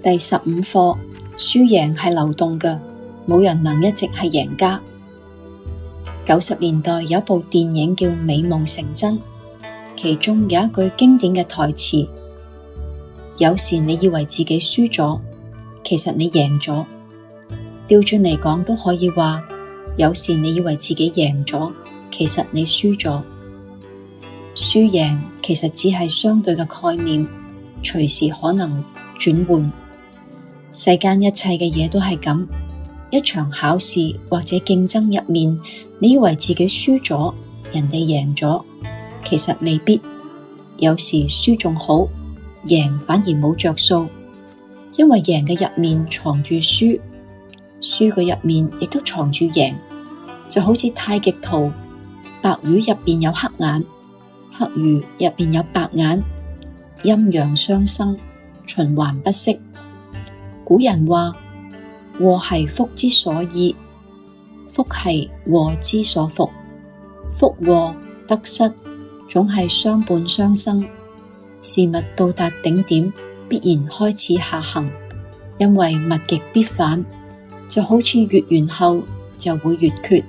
第15課，輸贏係流動嘅，冇人能一直係贏家。90年代有一部電影叫《美夢成真》，其中有一句經典嘅台詞：有時你以為自己輸咗，其實你贏咗。調轉嚟講都可以話，有時你以為自己贏咗，其實你輸咗。輸贏其實只係相對嘅概念，隨時可能轉換。世間一切嘅嘢都係咁，一場考試或者競爭入面，你以為自己輸咗，人哋贏咗，其實未必。有時輸仲好，贏反而冇着數，因為贏嘅入面藏住輸，輸嘅入面亦都藏住贏。就好似太極圖，白魚入邊有黑眼，黑魚入邊有白眼，陰陽相生，循環不息。古人話：禍係福之所依，福係禍之所伏。福禍得失總係相伴相生。事物到達頂點，必然開始下行，因為物極必反，就好似越完後就會越缺。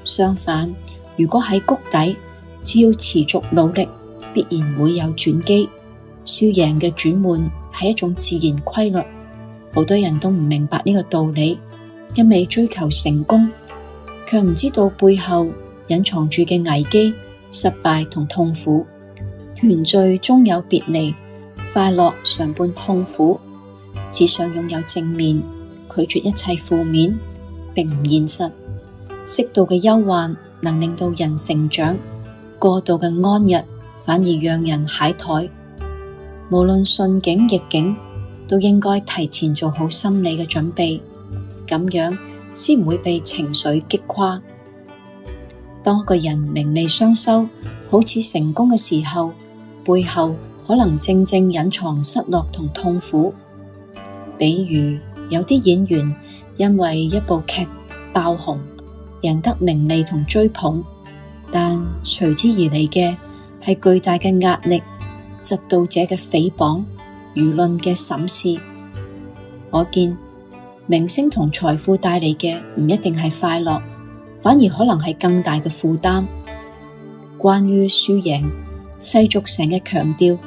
相反，如果喺谷底，只要持續努力，必然會有轉機。輸贏嘅轉換係一種自然規律。好多人都唔明白呢個道理，一味追求成功，卻唔知道背後隱藏住嘅危機、失敗同痛苦。團聚終有別離，快樂常伴痛苦。只想擁有正面，拒絕一切負面，並唔現實。適度嘅憂患能令到人成長，過度嘅安逸反而讓人懈怠。無論順境逆境，都應該提前做好心理嘅準備，咁樣先唔會被情緒擊垮。當一個人名利雙收，好似成功嘅時候，背後可能正正隱藏失落同痛苦。比如有啲演員因為一部劇爆紅，贏得名利同追捧，但隨之而嚟嘅係巨大嘅壓力、嫉妒者嘅誹謗、輿論嘅審視。可見明星同財富帶嚟嘅唔一定係快樂，反而可能係更大嘅負擔。關於輸贏，世俗成日強調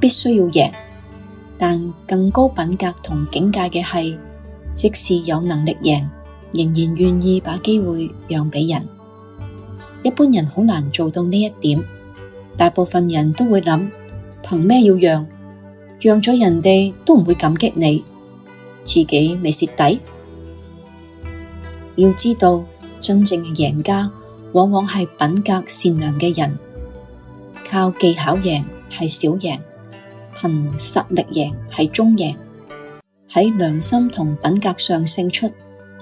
必須要贏，但更高品格同境界嘅係，即使有能力贏，仍然願意把機會讓俾人。一般人好難做到呢一點，大部分人都會諗，憑咩要讓？讓咗人哋都唔會感激你，自己未蝕底。要知道，真正嘅贏家往往係品格善良嘅人。靠技巧贏係小贏，憑實力贏係中贏，喺良心同品格上勝出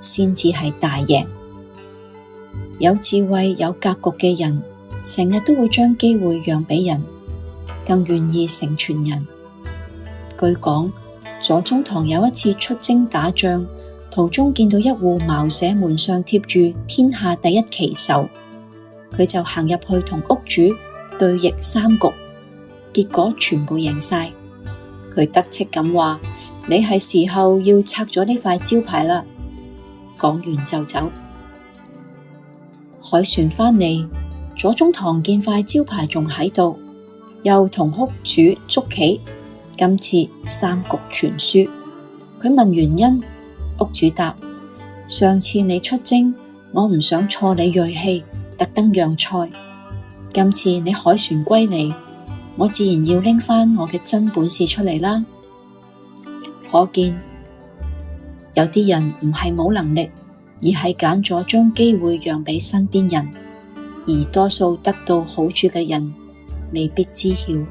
先至係大贏。有智慧有格局嘅人，成日都會將機會讓俾人，更願意成全人。據講，左宗棠有一次出征打仗，途中見到一戶茅舍門上貼住天下第一奇獸，佢就行入去同屋主對弈3局，結果全部贏晒。佢得戚咁話：你係時候要拆咗呢塊招牌啦。講完就走。凱旋返嚟，左宗棠見塊招牌仲喺度，又同屋主捉棋。今次3局全輸。佢問原因，屋主答：上次你出征，我唔想挫你銳氣，特登讓賽。今次你凱旋歸嚟，我自然要拎返我嘅真本事出嚟啦。可見有啲人唔係冇能力，而係揀咗將機會讓俾身邊人，而多數得到好處嘅人未必知曉。